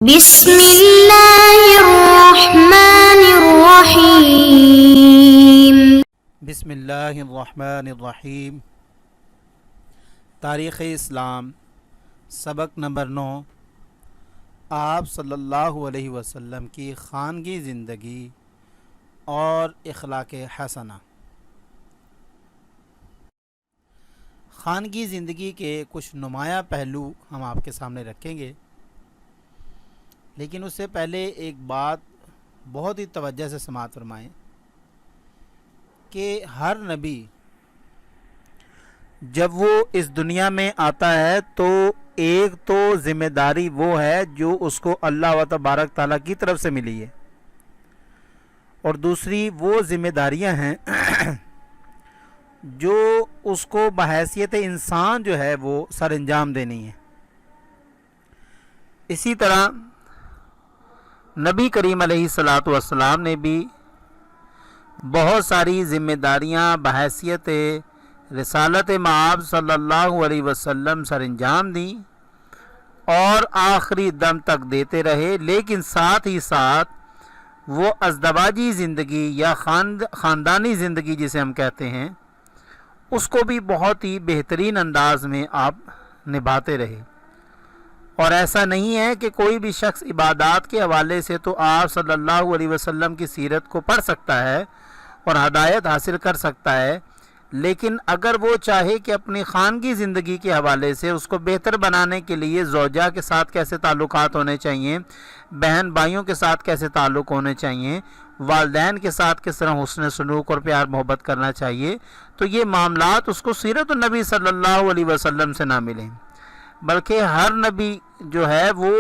بسم اللہ الرحمن الرحیم۔ بسم اللہ الرحمن الرحیم۔ تاریخ اسلام سبق نمبر 9، آپ صلی اللہ علیہ وسلم کی خانگی زندگی اور اخلاق حسنہ۔ خانگی زندگی کے کچھ نمایاں پہلو ہم آپ کے سامنے رکھیں گے، لیکن اس سے پہلے ایک بات بہت ہی توجہ سے سماعت فرمائیں کہ ہر نبی جب وہ اس دنیا میں آتا ہے تو ایک تو ذمہ داری وہ ہے جو اس کو اللہ و تبارک تعالیٰ کی طرف سے ملی ہے، اور دوسری وہ ذمہ داریاں ہیں جو اس کو بحیثیت انسان جو ہے وہ سر انجام دینی ہے۔ اسی طرح نبی کریم علیہ الصلاۃ والسلام نے بھی بہت ساری ذمہ داریاں بحیثیت رسالت مآب صلی اللہ علیہ وسلم سر انجام دیں اور آخری دم تک دیتے رہے، لیکن ساتھ ہی ساتھ وہ ازدواجی زندگی یا خاندانی زندگی جسے ہم کہتے ہیں اس کو بھی بہت ہی بہترین انداز میں آپ نبھاتے رہے۔ اور ایسا نہیں ہے کہ کوئی بھی شخص عبادات کے حوالے سے تو آپ صلی اللہ علیہ وسلم کی سیرت کو پڑھ سکتا ہے اور ہدایت حاصل کر سکتا ہے، لیکن اگر وہ چاہے کہ اپنی خانگی زندگی کے حوالے سے اس کو بہتر بنانے کے لیے زوجہ کے ساتھ کیسے تعلقات ہونے چاہیے، بہن بھائیوں کے ساتھ کیسے تعلق ہونے چاہیے، والدین کے ساتھ کس طرح حسن سلوک اور پیار محبت کرنا چاہیے، تو یہ معاملات اس کو سیرت النبی صلی اللہ علیہ وسلم سے نہ ملیں، بلکہ ہر نبی جو ہے وہ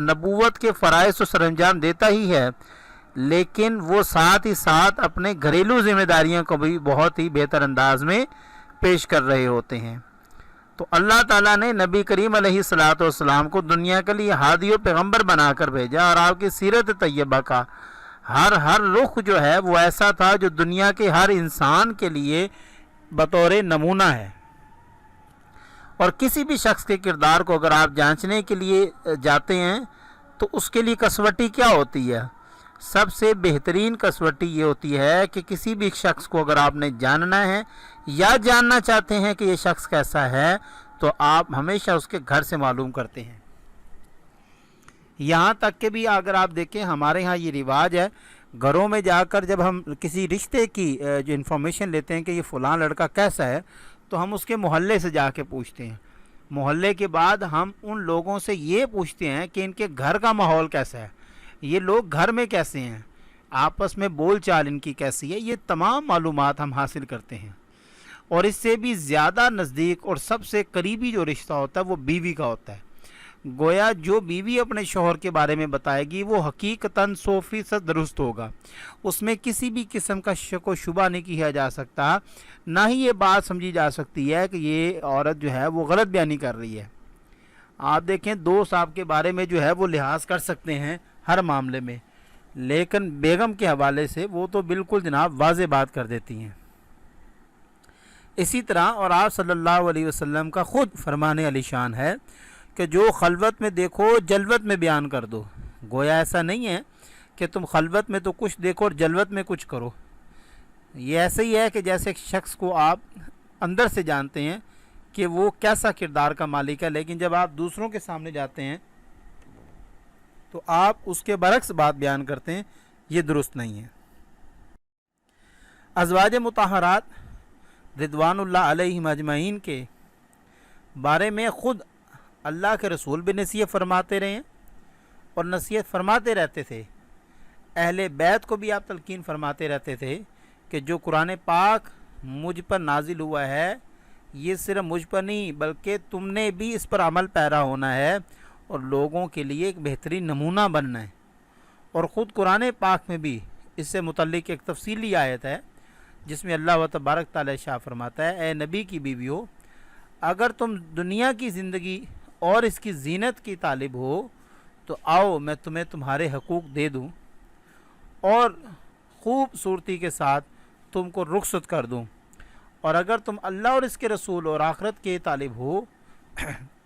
نبوت کے فرائض تو سر انجام دیتا ہی ہے، لیکن وہ ساتھ ہی ساتھ اپنے گھریلو ذمہ داریوں کو بھی بہت ہی بہتر انداز میں پیش کر رہے ہوتے ہیں۔ تو اللہ تعالیٰ نے نبی کریم علیہ الصلاۃ والسلام کو دنیا کے لیے ہادی و پیغمبر بنا کر بھیجا، اور آپ کی سیرت طیبہ کا ہر رخ جو ہے وہ ایسا تھا جو دنیا کے ہر انسان کے لیے بطور نمونہ ہے۔ اور کسی بھی شخص کے کردار کو اگر آپ جانچنے کے لیے جاتے ہیں تو اس کے لیے کسوٹی کیا ہوتی ہے؟ سب سے بہترین کسوٹی یہ ہوتی ہے کہ کسی بھی شخص کو اگر آپ نے جاننا ہے یا جاننا چاہتے ہیں کہ یہ شخص کیسا ہے تو آپ ہمیشہ اس کے گھر سے معلوم کرتے ہیں۔ یہاں تک کہ بھی اگر آپ دیکھیں ہمارے ہاں یہ رواج ہے، گھروں میں جا کر جب ہم کسی رشتے کی جو انفارمیشن لیتے ہیں کہ یہ فلاں لڑکا کیسا ہے تو ہم اس کے محلے سے جا کے پوچھتے ہیں۔ محلے کے بعد ہم ان لوگوں سے یہ پوچھتے ہیں کہ ان کے گھر کا ماحول کیسا ہے، یہ لوگ گھر میں کیسے ہیں، آپس میں بول چال ان کی کیسی ہے، یہ تمام معلومات ہم حاصل کرتے ہیں۔ اور اس سے بھی زیادہ نزدیک اور سب سے قریبی جو رشتہ ہوتا ہے وہ بیوی کا ہوتا ہے۔ گویا جو بیوی اپنے شوہر کے بارے میں بتائے گی وہ حقیقتاً 100% درست ہوگا، اس میں کسی بھی قسم کا شک و شبہ نہیں کیا جا سکتا، نہ ہی یہ بات سمجھی جا سکتی ہے کہ یہ عورت جو ہے وہ غلط بیانی کر رہی ہے۔ آپ دیکھیں دوست آپ کے بارے میں جو ہے وہ لحاظ کر سکتے ہیں ہر معاملے میں، لیکن بیگم کے حوالے سے وہ تو بالکل جناب واضح بات کر دیتی ہیں۔ اسی طرح اور آپ صلی اللہ علیہ وسلم کا خود فرمان علی شان ہے کہ جو خلوت میں دیکھو جلوت میں بیان کر دو۔ گویا ایسا نہیں ہے کہ تم خلوت میں تو کچھ دیکھو اور جلوت میں کچھ کرو، یہ ایسے ہی ہے کہ جیسے ایک شخص کو آپ اندر سے جانتے ہیں کہ وہ کیسا کردار کا مالک ہے، لیکن جب آپ دوسروں کے سامنے جاتے ہیں تو آپ اس کے برعکس بات بیان کرتے ہیں، یہ درست نہیں ہے۔ ازواج مطہرات رضوان اللہ علیہم اجمعین کے بارے میں خود اللہ کے رسول بھی نصیحت فرماتے رہے ہیں اور نصیحت فرماتے رہتے تھے، اہل بیت کو بھی آپ تلقین فرماتے رہتے تھے کہ جو قرآن پاک مجھ پر نازل ہوا ہے یہ صرف مجھ پر نہیں بلکہ تم نے بھی اس پر عمل پیرا ہونا ہے اور لوگوں کے لیے ایک بہترین نمونہ بننا ہے۔ اور خود قرآن پاک میں بھی اس سے متعلق ایک تفصیلی آیت ہے جس میں اللہ و تبارک تعالیٰ ارشاد فرماتا ہے، اے نبی کی بیویو اگر تم دنیا کی زندگی اور اس کی زینت کی طالب ہو تو آؤ میں تمہیں تمہارے حقوق دے دوں اور خوبصورتی کے ساتھ تم کو رخصت کر دوں، اور اگر تم اللہ اور اس کے رسول اور آخرت کے طالب ہو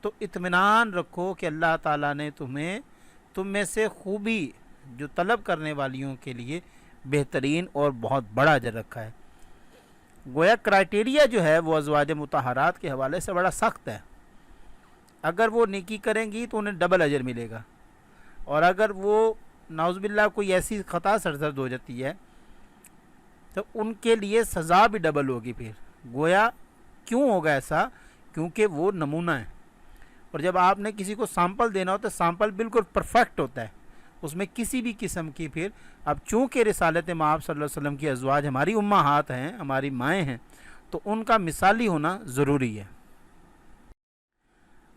تو اطمینان رکھو کہ اللہ تعالیٰ نے تمہیں تم میں سے خوبی جو طلب کرنے والیوں کے لیے بہترین اور بہت بڑا اجر رکھا ہے۔ گویا کرائٹیریا جو ہے وہ ازواج مطہرات کے حوالے سے بڑا سخت ہے۔ اگر وہ نیکی کریں گی تو انہیں ڈبل اجر ملے گا، اور اگر وہ نعوذ باللہ کوئی ایسی خطا سرزد ہو جاتی ہے تو ان کے لیے سزا بھی ڈبل ہوگی۔ پھر گویا کیوں ہوگا ایسا؟ کیونکہ وہ نمونہ ہے، اور جب آپ نے کسی کو سامپل دینا ہو تو سامپل بالکل پرفیکٹ ہوتا ہے، اس میں کسی بھی قسم کی پھر اب چونکہ رسالت مآب صلی اللہ علیہ وسلم کی ازواج ہماری امہات ہیں، ہماری مائیں ہیں، تو ان کا مثالی ہونا ضروری ہے۔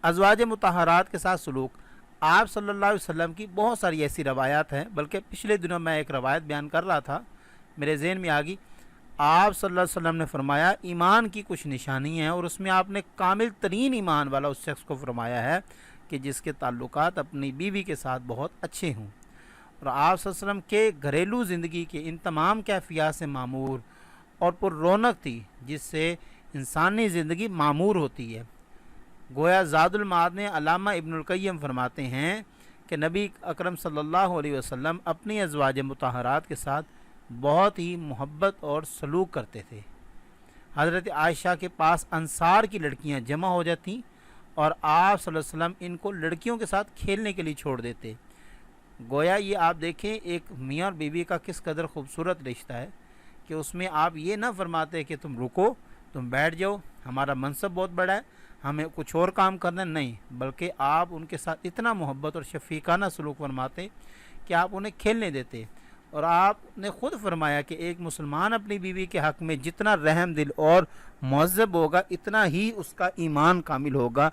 ازواج مطہرات کے ساتھ سلوک، آپ صلی اللہ علیہ وسلم کی بہت ساری ایسی روایات ہیں، بلکہ پچھلے دنوں میں ایک روایت بیان کر رہا تھا، میرے ذہن میں آ گئی۔ آپ صلی اللہ علیہ وسلم نے فرمایا ایمان کی کچھ نشانی ہیں، اور اس میں آپ نے کامل ترین ایمان والا اس شخص کو فرمایا ہے کہ جس کے تعلقات اپنی بیوی کے ساتھ بہت اچھے ہوں، اور آپ صلی اللہ علیہ وسلم کے گھریلو زندگی کے ان تمام کیفیات سے معمور اور پر رونق تھی جس سے انسانی زندگی معمور ہوتی ہے۔ گویا زاد المعاد میں علامہ ابن القیم فرماتے ہیں کہ نبی اکرم صلی اللہ علیہ وسلم اپنی ازواج مطہرات کے ساتھ بہت ہی محبت اور سلوک کرتے تھے۔ حضرت عائشہ کے پاس انصار کی لڑکیاں جمع ہو جاتیں اور آپ صلی اللہ علیہ وسلم ان کو لڑکیوں کے ساتھ کھیلنے کے لیے چھوڑ دیتے۔ گویا یہ آپ دیکھیں ایک میاں اور بیوی کا کس قدر خوبصورت رشتہ ہے کہ اس میں آپ یہ نہ فرماتے کہ تم رکو، تم بیٹھ جاؤ، ہمارا منصب بہت بڑا ہے، ہمیں کچھ اور کام کرنا نہیں، بلکہ آپ ان کے ساتھ اتنا محبت اور شفیقانہ سلوک فرماتے کہ آپ انہیں کھیلنے دیتے۔ اور آپ نے خود فرمایا کہ ایک مسلمان اپنی بیوی کے حق میں جتنا رحم دل اور مہذب ہوگا اتنا ہی اس کا ایمان کامل ہوگا۔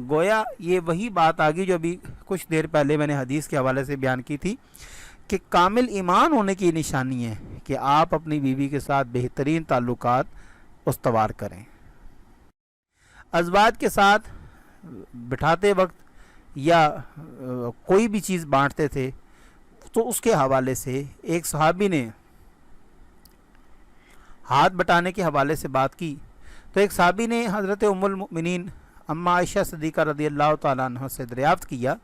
گویا یہ وہی بات آگی جو ابھی کچھ دیر پہلے میں نے حدیث کے حوالے سے بیان کی تھی کہ کامل ایمان ہونے کی نشانی ہے کہ آپ اپنی بیوی کے ساتھ بہترین تعلقات استوار کریں۔ ازواج کے ساتھ بٹھاتے وقت یا کوئی بھی چیز بانٹتے تھے تو اس کے حوالے سے ایک صحابی نے ہاتھ بٹانے کے حوالے سے بات کی، تو ایک صحابی نے حضرت ام المؤمنین اما عائشہ صدیقہ رضی اللہ تعالیٰ عنہ سے دریافت کیا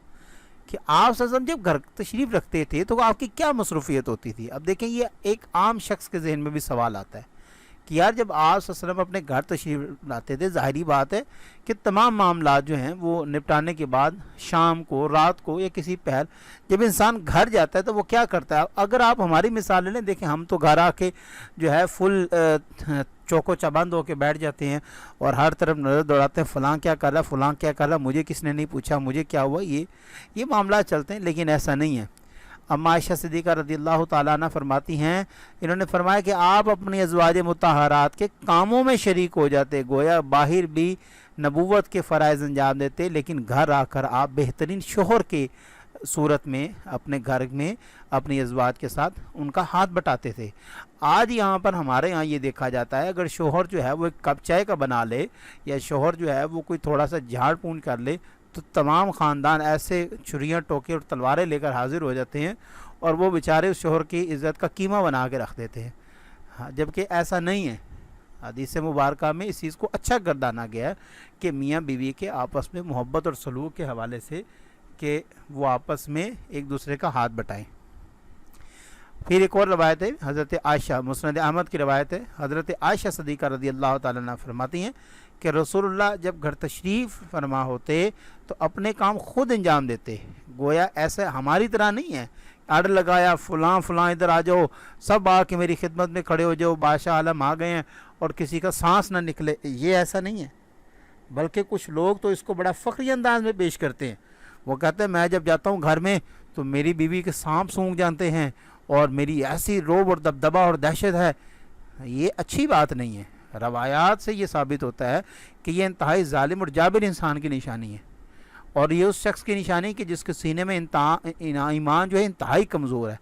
کہ آپ صلی اللہ علیہ وسلم جب گھر تشریف رکھتے تھے تو آپ کی کیا مصروفیت ہوتی تھی؟ اب دیکھیں یہ ایک عام شخص کے ذہن میں بھی سوال آتا ہے کہ یار جب آپ صلی اللہ علیہ وسلم اپنے گھر تشریف لاتے تھے، ظاہری بات ہے کہ تمام معاملات جو ہیں وہ نپٹانے کے بعد شام کو، رات کو یا کسی پہر جب انسان گھر جاتا ہے تو وہ کیا کرتا ہے؟ اگر آپ ہماری مثال لیں، دیکھیں ہم تو گھر آ کے جو ہے فل چوکو چبند ہو کے بیٹھ جاتے ہیں اور ہر طرف نظر دوڑاتے ہیں، فلاں کیا کر رہا ہے، فلاں کیا کر رہا ہے، مجھے کس نے نہیں پوچھا، مجھے کیا ہوا، یہ معاملات چلتے ہیں، لیکن ایسا نہیں ہے۔ اما عائشہ صدیقہ رضی اللہ تعالیٰ عنہ فرماتی ہیں، انہوں نے فرمایا کہ آپ اپنی ازواج مطہرات کے کاموں میں شریک ہو جاتے، گویا باہر بھی نبوت کے فرائض انجام دیتے، لیکن گھر آ کر آپ بہترین شوہر کے صورت میں اپنے گھر میں اپنی ازواج کے ساتھ ان کا ہاتھ بٹاتے تھے۔ آج یہاں پر ہمارے یہاں یہ دیکھا جاتا ہے اگر شوہر جو ہے وہ ایک کپ چائے کا بنا لے یا شوہر جو ہے وہ کوئی تھوڑا سا جھاڑ پون کر لے تو تمام خاندان ایسے چھریاں ٹوکے اور تلواریں لے کر حاضر ہو جاتے ہیں اور وہ بیچارے اس شوہر کی عزت کا قیمہ بنا کے رکھ دیتے ہیں، جبکہ ایسا نہیں ہے۔ حدیث مبارکہ میں اس چیز کو اچھا گردانا گیا ہے کہ میاں بیوی کے آپس میں محبت اور سلوک کے حوالے سے کہ وہ آپس میں ایک دوسرے کا ہاتھ بٹائیں۔ پھر ایک اور روایت ہے حضرت عائشہ، مسند احمد کی روایت ہے، حضرت عائشہ صدیقہ رضی اللہ تعالیٰ عنہ فرماتی ہیں کہ رسول اللہ جب گھر تشریف فرما ہوتے تو اپنے کام خود انجام دیتے، گویا ایسے ہماری طرح نہیں ہے آرڈر لگایا فلاں فلاں ادھر آ جاؤ، سب آ کے میری خدمت میں کھڑے ہو جاؤ، بادشاہ عالم آ گئے ہیں اور کسی کا سانس نہ نکلے، یہ ایسا نہیں ہے۔ بلکہ کچھ لوگ تو اس کو بڑا فخری انداز میں پیش کرتے ہیں، وہ کہتے ہیں میں جب جاتا ہوں گھر میں تو میری بیوی کے سانپ سونگ جانتے ہیں اور میری ایسی روب اور دبدبہ اور دہشت ہے۔ یہ اچھی بات نہیں ہے۔ روایات سے یہ ثابت ہوتا ہے کہ یہ انتہائی ظالم اور جابر انسان کی نشانی ہے، اور یہ اس شخص کی نشانی کہ جس کے سینے میں ایمان جو ہے انتہائی کمزور ہے۔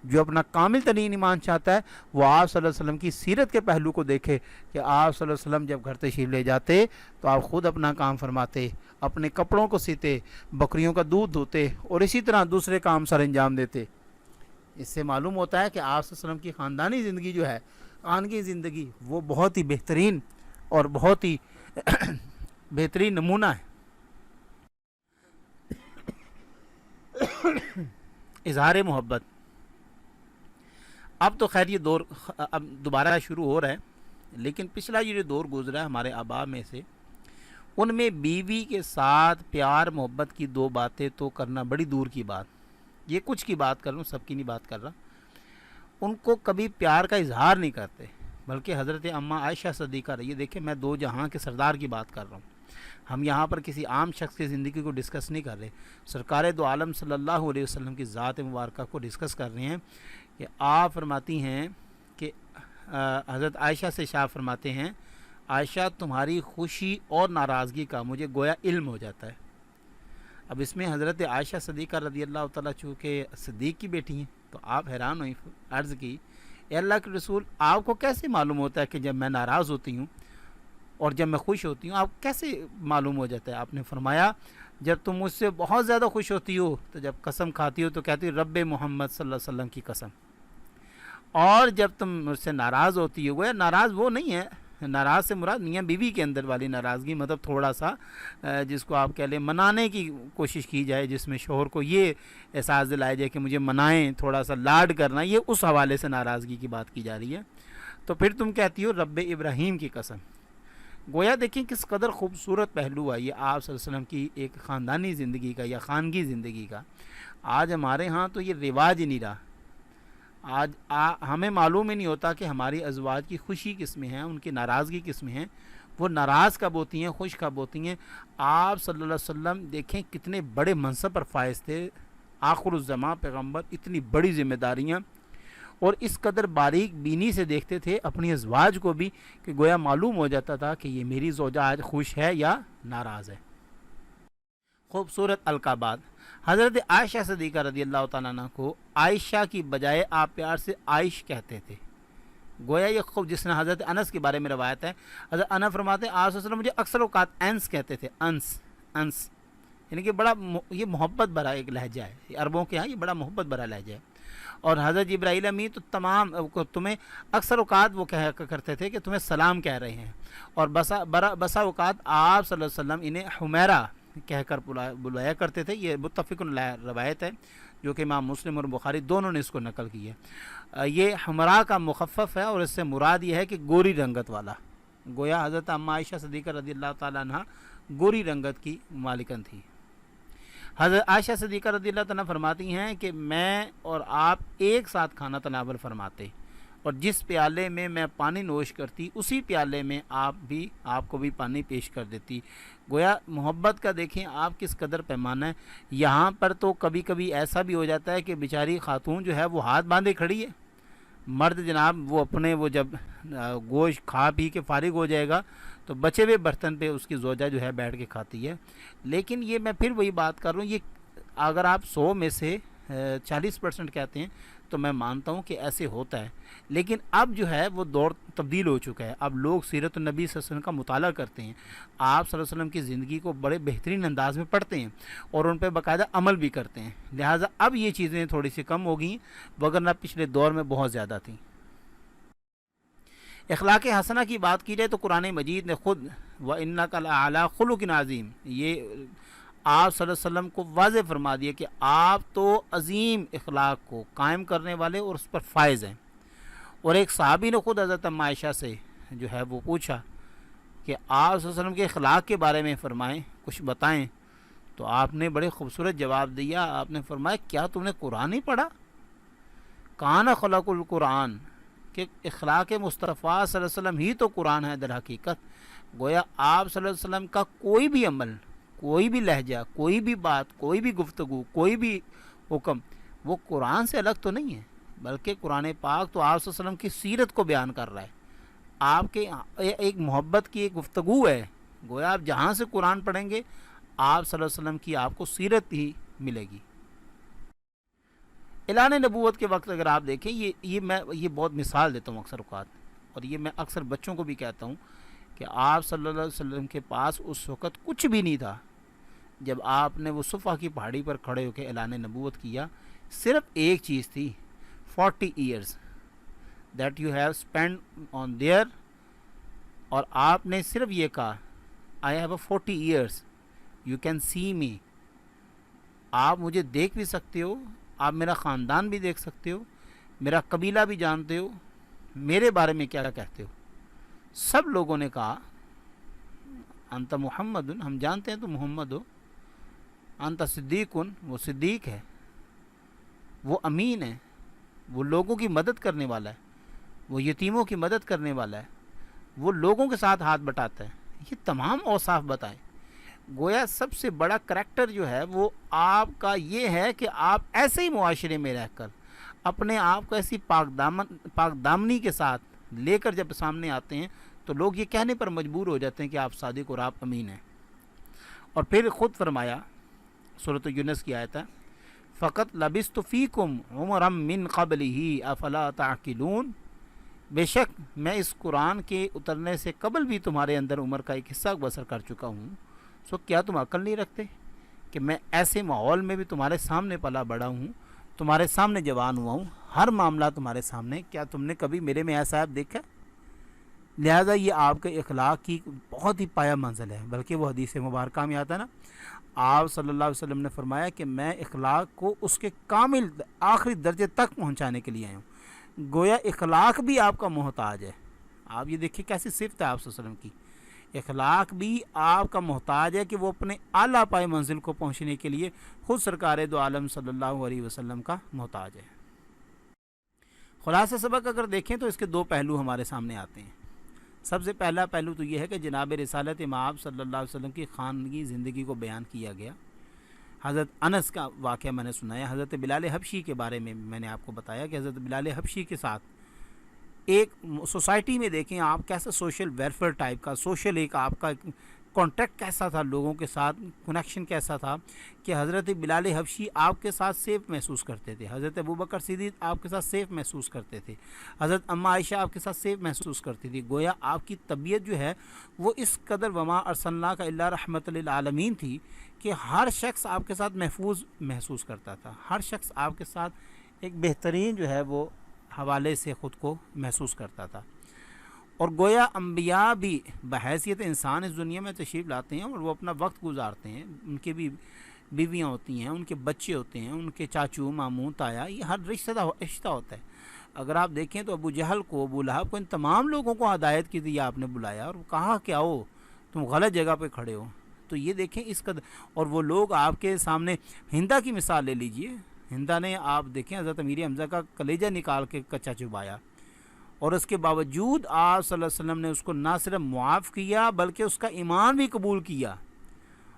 جو اپنا کامل ترین ایمان چاہتا ہے وہ آپ صلی اللہ علیہ وسلم کی سیرت کے پہلو کو دیکھے کہ آپ صلی اللہ علیہ وسلم جب گھر تشریف لے جاتے تو آپ خود اپنا کام فرماتے، اپنے کپڑوں کو سیتے، بکریوں کا دودھ دھوتے اور اسی طرح دوسرے کام سر انجام دیتے۔ اس سے معلوم ہوتا ہے کہ آپ صلی اللہ علیہ وسلم کی خاندانی زندگی جو ہے، خاندانی زندگی، وہ بہت ہی بہترین اور بہت ہی بہترین نمونہ ہے۔ اظہار محبت. اب تو خیر یہ دور اب دوبارہ شروع ہو رہا ہے، لیکن پچھلا یہ جو دور گزرا ہے ہمارے آباء میں سے، ان میں بیوی کے ساتھ پیار محبت کی دو باتیں تو کرنا بڑی دور کی بات. یہ کچھ کی بات کر رہا ہوں، سب کی نہیں بات کر رہا. ان کو کبھی پیار کا اظہار نہیں کرتے، بلکہ حضرت اماں عائشہ صدیقہ رہی ہے. دیکھیں میں دو جہاں کے سردار کی بات کر رہا ہوں، ہم یہاں پر کسی عام شخص کی زندگی کو ڈسکس نہیں کر رہے. سرکار دو عالم صلی اللہ علیہ وسلم کی ذات مبارکہ کو ڈسکس کر رہے ہیں کہ آپ فرماتی ہیں کہ حضرت عائشہ سے شاہ فرماتے ہیں، عائشہ تمہاری خوشی اور ناراضگی کا مجھے گویا علم ہو جاتا ہے. اب اس میں حضرت عائشہ صدیقہ رضی اللہ تعالیٰ چونکہ صدیق کی بیٹی ہیں تو آپ حیران ہوئی، عرض کی اے اللہ کے رسول آپ کو کیسے معلوم ہوتا ہے کہ جب میں ناراض ہوتی ہوں اور جب میں خوش ہوتی ہوں، آپ کیسے معلوم ہو جاتا ہے؟ آپ نے فرمایا جب تم مجھ سے بہت زیادہ خوش ہوتی ہو تو جب قسم کھاتی ہو تو کہتی ہو رب محمد صلی اللہ علیہ وسلم کی قسم، اور جب تم مجھ سے ناراض ہوتی ہو، وہ ناراض وہ نہیں ہے، ناراض سے مراد میاں بیوی کے اندر والی ناراضگی، مطلب تھوڑا سا جس کو آپ کہہ لیں منانے کی کوشش کی جائے، جس میں شوہر کو یہ احساس دلایا جائے کہ مجھے منائیں، تھوڑا سا لاڈ کرنا، یہ اس حوالے سے ناراضگی کی بات کی جا رہی ہے. تو پھر تم کہتی ہو رب ابراہیم کی قسم. گویا دیکھیں کس قدر خوبصورت پہلو ہے یہ آپ صلی اللہ علیہ وسلم کی ایک خاندانی زندگی کا یا خانگی زندگی کا. آج ہمارے ہاں تو یہ رواج ہی نہیں رہا. آج ہمیں معلوم ہی نہیں ہوتا کہ ہماری ازواج کی خوشی کس میں ہے، ان کی ناراضگی کس میں ہے، وہ ناراض کب ہوتی ہیں، خوش کب ہوتی ہیں. آپ صلی اللہ علیہ وسلم دیکھیں کتنے بڑے منصب پر فائز تھے، آخر الزماں پیغمبر، اتنی بڑی ذمہ داریاں، اور اس قدر باریک بینی سے دیکھتے تھے اپنی ازواج کو بھی کہ گویا معلوم ہو جاتا تھا کہ یہ میری زوجہ آج خوش ہے یا ناراض ہے. خوبصورت القابات. حضرت عائشہ صدیقہ رضی اللہ تعالیٰ عنہ کو عائشہ کی بجائے آپ پیار سے عائش کہتے تھے. گویا یہ خوب، جس نے حضرت انس کے بارے میں روایت ہے، حضرت انس فرماتے ہیں آپ صلی اللہ علیہ وسلم مجھے اکثر اوقات انس کہتے تھے، انس یعنی کہ بڑا یہ محبت بھرا ایک لہجہ ہے، یہ عربوں کے ہاں یہ بڑا محبت بھرا لہجہ ہے. اور حضرت جبرائیل امین تو تمام تمہیں اکثر اوقات وہ کہا کرتے تھے کہ تمہیں سلام کہہ رہے ہیں، اور بسا اوقات آپ صلی اللہ علیہ وسلم انہیں حمیرہ کہہ کر بلایا کرتے تھے. یہ متفق روایت ہے جو کہ امام مسلم اور بخاری دونوں نے اس کو نقل کی ہے. یہ حمرا کا مخفف ہے اور اس سے مراد یہ ہے کہ گوری رنگت والا. گویا حضرت اماں عائشہ صدیقہ رضی اللہ تعالیٰ عنہ گوری رنگت کی مالکن تھی. حضرت عائشہ صدیقہ رضی اللہ تعالیٰ فرماتی ہیں کہ میں اور آپ ایک ساتھ کھانا تناول فرماتے، اور جس پیالے میں میں پانی نوش کرتی اسی پیالے میں آپ کو بھی پانی پیش کر دیتی. گویا محبت کا دیکھیں آپ کس قدر پیمانہ ہے. یہاں پر تو کبھی کبھی ایسا بھی ہو جاتا ہے کہ بیچاری خاتون جو ہے وہ ہاتھ باندھے کھڑی ہے، مرد جناب وہ اپنے وہ جب گوشت کھا پی کے فارغ ہو جائے گا تو بچے ہوئے برتن پہ اس کی زوجہ جو ہے بیٹھ کے کھاتی ہے. لیکن یہ میں پھر وہی بات کر رہا ہوں، یہ اگر آپ 100 میں سے 40% کہتے ہیں تو میں مانتا ہوں کہ ایسے ہوتا ہے. لیکن اب جو ہے وہ دور تبدیل ہو چکا ہے. اب لوگ سیرت النبی صلی اللہ علیہ وسلم کا مطالعہ کرتے ہیں، آپ صلی اللہ علیہ وسلم کی زندگی کو بڑے بہترین انداز میں پڑھتے ہیں اور ان پہ باقاعدہ عمل بھی کرتے ہیں. لہٰذا اب یہ چیزیں تھوڑی سی کم ہو گئیں، وگرنہ پچھلے دور میں بہت زیادہ تھیں. اخلاق حسنہ کی بات کی جائے تو قرآن مجید نے خود وَإِنَّكَ لَعَلَىٰ خُلُقٍ عَظِيمٍ یہ آپ صلی اللہ علیہ وسلم کو واضح فرما دیا کہ آپ تو عظیم اخلاق کو قائم کرنے والے اور اس پر فائز ہیں. اور ایک صحابی نے خود حضرت اماں عائشہ سے جو ہے وہ پوچھا کہ آپ صلی اللہ علیہ وسلم کے اخلاق کے بارے میں فرمائیں، کچھ بتائیں. تو آپ نے بڑے خوبصورت جواب دیا. آپ نے فرمایا کیا تم نے قرآن نہیں پڑھا؟ کان خلق القرآن، کہ اخلاق مصطفیٰ صلی اللہ علیہ وسلم ہی تو قرآن ہے در حقیقت. گویا آپ صلی اللہ علیہ وسلم کا کوئی بھی عمل، کوئی بھی لہجہ، کوئی بھی بات، کوئی بھی گفتگو، کوئی بھی حکم وہ قرآن سے الگ تو نہیں ہے، بلکہ قرآن پاک تو آپ صلی اللہ علیہ وسلم کی سیرت کو بیان کر رہا ہے. آپ کے ایک محبت کی ایک گفتگو ہے. گویا آپ جہاں سے قرآن پڑھیں گے آپ صلی اللہ علیہ وسلم کی آپ کو سیرت ہی ملے گی. اعلان نبوت کے وقت اگر آپ دیکھیں میں یہ بہت مثال دیتا ہوں اکثر اوقات، اور یہ میں اکثر بچوں کو بھی کہتا ہوں کہ آپ صلی اللہ علیہ وسلم کے پاس اس وقت کچھ بھی نہیں تھا جب آپ نے وہ صفا کی پہاڑی پر کھڑے ہو کے اعلان نبوت کیا. صرف ایک چیز تھی، 40 years that you have spend on there, اور آپ نے صرف یہ کہا I have a 40 years you can see me. آپ مجھے دیکھ بھی سکتے ہو، آپ میرا خاندان بھی دیکھ سکتے ہو، میرا قبیلہ بھی جانتے ہو، میرے بارے میں کیا کہتے ہو؟ سب لوگوں نے کہا انت محمد، ہم جانتے ہیں تو محمد ہو، انت صدیق، وہ صدیق ہے، وہ امین ہے، وہ لوگوں کی مدد کرنے والا ہے، وہ یتیموں کی مدد کرنے والا ہے، وہ لوگوں کے ساتھ ہاتھ بٹاتا ہے. یہ تمام اوصاف بتائیں. گویا سب سے بڑا کریکٹر جو ہے وہ آپ کا یہ ہے کہ آپ ایسے ہی معاشرے میں رہ کر اپنے آپ کو ایسی پاک دامنی کے ساتھ لے کر جب سامنے آتے ہیں تو لوگ یہ کہنے پر مجبور ہو جاتے ہیں کہ آپ صادق اور آپ امین ہیں. اور پھر خود فرمایا، سورۃ یونس کی آیت ہے، فقط لبثت فیکم عمرا من قبلہ افلا تعقلون، بے شک میں اس قرآن کے اترنے سے قبل بھی تمہارے اندر عمر کا ایک حصہ بسر کر چکا ہوں، سو کیا تم عقل نہیں رکھتے کہ میں ایسے ماحول میں بھی تمہارے سامنے پلا بڑا ہوں، تمہارے سامنے جوان ہوا ہوں، ہر معاملہ تمہارے سامنے، کیا تم نے کبھی میرے میں ایسا آپ دیکھا؟ لہذا یہ آپ کے اخلاق کی بہت ہی پایہ منزل ہے. بلکہ وہ حدیث مبارکہ میں آتا ہے نا، آپ صلی اللہ علیہ وسلم نے فرمایا کہ میں اخلاق کو اس کے کامل آخری درجے تک پہنچانے کے لیے آیا ہوں. گویا اخلاق بھی آپ کا محتاج ہے. آپ یہ دیکھیں کیسی صفت ہے آپ صلی اللہ علیہ وسلم کی، اخلاق بھی آپ کا محتاج ہے کہ وہ اپنے اعلیٰ پائے منزل کو پہنچنے کے لیے خود سرکار دو عالم صلی اللہ علیہ وسلم کا محتاج ہے. خلاصہ سبق اگر دیکھیں تو اس کے دو پہلو ہمارے سامنے آتے ہیں. سب سے پہلا پہلو تو یہ ہے کہ جناب رسالت مآب صلی اللہ علیہ وسلم کی خاندگی زندگی کو بیان کیا گیا. حضرت انس کا واقعہ میں نے سنایا. حضرت بلال حبشی کے بارے میں نے آپ کو بتایا کہ حضرت بلال حبشی کے ساتھ ایک سوسائٹی میں دیکھیں آپ کیسا سوشل ویلفیئر ٹائپ کا سوشل ایک آپ کا کانٹیکٹ کیسا تھا، لوگوں کے ساتھ کنیکشن کیسا تھا کہ حضرت بلال حبشی آپ کے ساتھ سیف محسوس کرتے تھے، حضرت ابوبکر صدیق آپ کے ساتھ سیف محسوس کرتے تھے، حضرت اماں عائشہ آپ کے ساتھ سیف محسوس کرتی تھی. گویا آپ کی طبیعت جو ہے وہ اس قدر وما ارسلناک الا رحمت للعالمین تھی کہ ہر شخص آپ کے ساتھ محفوظ محسوس کرتا تھا، ہر شخص آپ کے ساتھ ایک بہترین جو ہے وہ حوالے سے خود کو محسوس کرتا تھا. اور گویا انبیاء بھی بحیثیت انسان اس دنیا میں تشریف لاتے ہیں اور وہ اپنا وقت گزارتے ہیں. ان کی بھی بیویاں ہوتی ہیں، ان کے بچے ہوتے ہیں، ان کے چاچو ماموں تایا، یہ ہر رشتہ ہوتا ہے. اگر آپ دیکھیں تو ابو جہل کو، ابو لہب کو، ان تمام لوگوں کو ہدایت کی تھی آپ نے بلایا اور کہا کہ آؤ تم غلط جگہ پہ کھڑے ہو. تو یہ دیکھیں اس قدر. اور وہ لوگ آپ کے سامنے، ہندا کی مثال لے لیجئے، ہندا نے آپ دیکھیں حضرت امیر حمزہ کا کلیجہ نکال کے کچا چبایا، اور اس کے باوجود آپ صلی اللہ علیہ وسلم نے اس کو نہ صرف معاف کیا بلکہ اس کا ایمان بھی قبول کیا.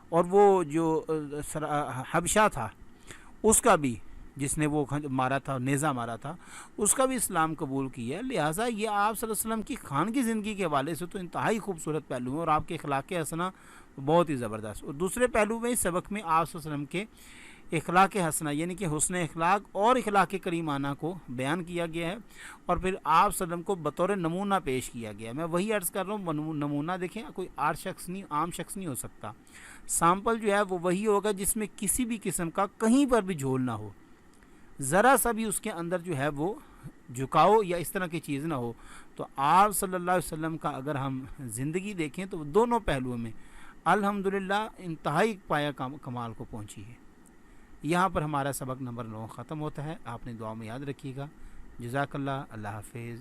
اور وہ جو حبشہ تھا اس کا بھی، جس نے وہ مارا تھا، نیزہ مارا تھا، اس کا بھی اسلام قبول کیا. لہٰذا یہ آپ صلی اللہ علیہ وسلم کی خانگی زندگی کے حوالے سے تو انتہائی خوبصورت پہلو ہیں اور آپ کے اخلاق حسنہ بہت ہی زبردست. اور دوسرے پہلو میں اس سبق میں آپ صلی اللہ علیہ وسلم کے اخلاق حسنہ یعنی کہ حسن اخلاق اور اخلاق کریمانہ کو بیان کیا گیا ہے، اور پھر آپ صلی اللہ علیہ وسلم کو بطور نمونہ پیش کیا گیا. میں وہی عرض کر رہا ہوں، نمونہ دیکھیں کوئی عام شخص نہیں ہو سکتا. سامپل جو ہے وہ وہی ہوگا جس میں کسی بھی قسم کا کہیں پر بھی جھول نہ ہو، ذرا سا بھی اس کے اندر جو ہے وہ جھکاؤ یا اس طرح کی چیز نہ ہو. تو آپ صلی اللہ علیہ وسلم کا اگر ہم زندگی دیکھیں تو دونوں پہلوؤں میں الحمدللہ انتہائی پایہ کمال کو پہنچی ہے. یہاں پر ہمارا سبق نمبر 9 ختم ہوتا ہے. آپ نے دعا میں یاد رکھیے گا. جزاک اللہ. اللہ حافظ.